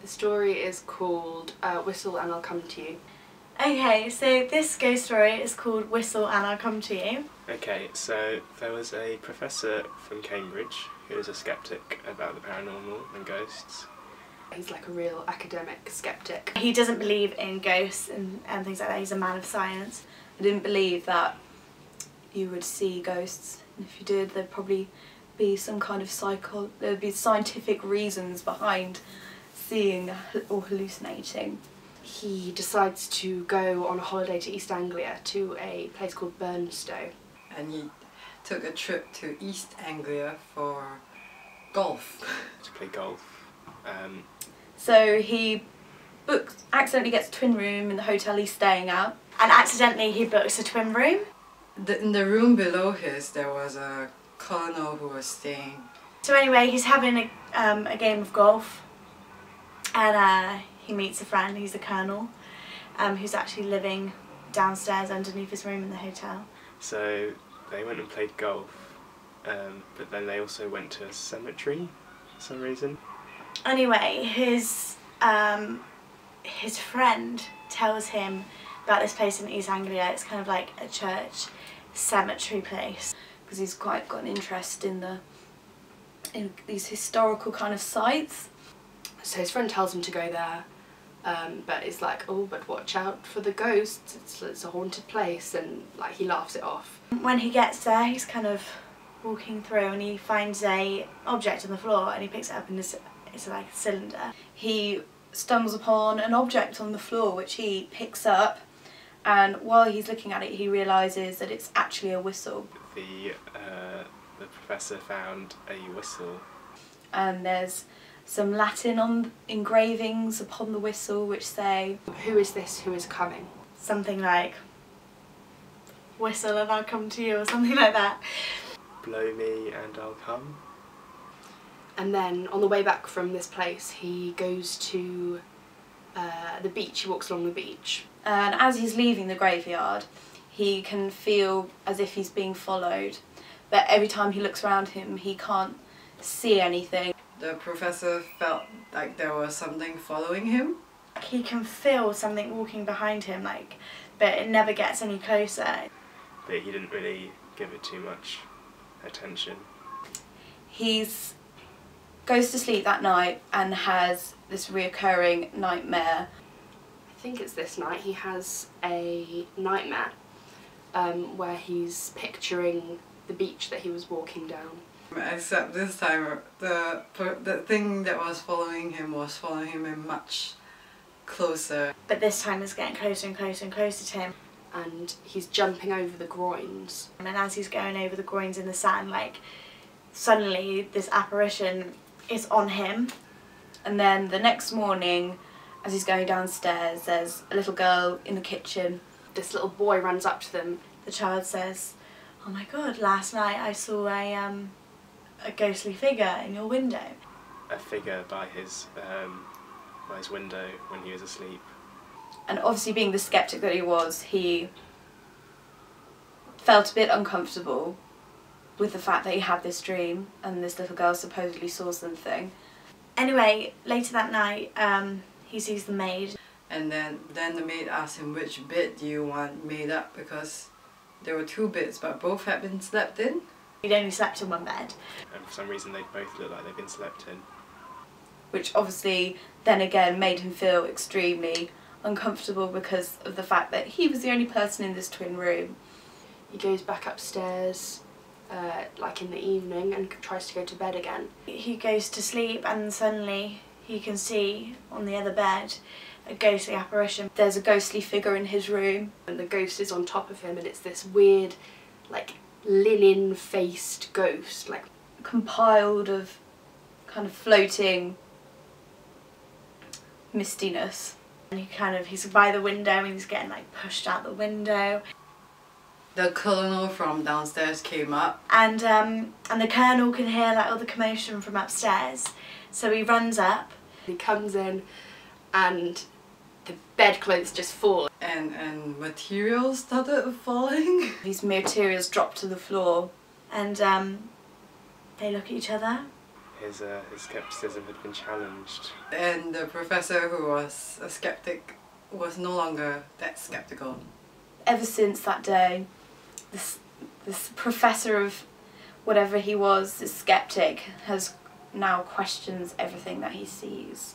The story is called Whistle and I'll Come to You. Okay, so this ghost story is called Whistle and I'll Come to You. Okay, so there was a professor from Cambridge who was a skeptic about the paranormal and ghosts. He's like a real academic skeptic. He doesn't believe in ghosts and things like that. He's a man of science. I didn't believe that you would see ghosts, and if you did, there'd probably be some kind of there'd be scientific reasons behind seeing or hallucinating. He decides to go on a holiday to East Anglia to a place called Burnstow. And he took a trip to East Anglia for golf. To play golf. So he accidentally gets a twin room in the hotel he's staying at. And accidentally he books a twin room. In the room below his, there was a colonel who was staying. So anyway, he's having a game of golf, and he meets a friend, he's the colonel, who's actually living downstairs underneath his room in the hotel. So they went and played golf, but then they also went to a cemetery for some reason. Anyway, his friend tells him about this place in East Anglia. It's kind of like a church cemetery place. Because he's quite got an interest in these historical kind of sites. So his friend tells him to go there, but it's like, oh, but watch out for the ghosts, it's a haunted place, and like he laughs it off. When he gets there, he's kind of walking through and he finds a object on the floor and he picks it up and it's like a cylinder. He stumbles upon an object on the floor which he picks up, and while he's looking at it he realises that it's actually a whistle. The professor found a whistle. And there's some Latin engravings upon the whistle which say, "Who is this who is coming?" Something like, "Whistle and I'll come to you," or something like that. "Blow me and I'll come." And then on the way back from this place he goes to the beach, he walks along the beach. And as he's leaving the graveyard he can feel as if he's being followed, but every time he looks around him he can't see anything. The professor felt like there was something following him. He can feel something walking behind him, but it never gets any closer. But he didn't really give it too much attention. He goes to sleep that night and has this reoccurring nightmare. I think it's this night he has a nightmare where he's picturing the beach that he was walking down. Except this time, the thing that was following him in much closer. But this time it's getting closer and closer and closer to him. And he's jumping over the groins. And as he's going over the groins in the sand, suddenly this apparition is on him. And then the next morning, as he's going downstairs, there's a little girl in the kitchen. This little boy runs up to them. The child says, "Oh my god, last night I saw a ghostly figure in your window." A figure by his window when he was asleep. And obviously being the skeptic that he was, he felt a bit uncomfortable with the fact that he had this dream and this little girl supposedly saw something. Anyway, later that night he sees the maid. And then the maid asked him, which bed do you want made up, because there were two beds but both had been slept in. He'd only slept in one bed. And for some reason they both look like they've been slept in. Which obviously then again made him feel extremely uncomfortable because of the fact that he was the only person in this twin room. He goes back upstairs in the evening and tries to go to bed again. He goes to sleep and suddenly he can see on the other bed a ghostly apparition. There's a ghostly figure in his room. And the ghost is on top of him and it's this weird, linen-faced ghost. Compiled of kind of floating mistiness. And he's by the window and he's getting pushed out the window. The colonel from downstairs came up. And the colonel can hear all the commotion from upstairs. So he runs up. He comes in and the bedclothes just fall. And materials started falling. These materials drop to the floor. And they look at each other. his skepticism had been challenged. And the professor, who was a skeptic, was no longer that skeptical. Ever since that day, this professor of whatever he was, this skeptic, has now questions everything that he sees.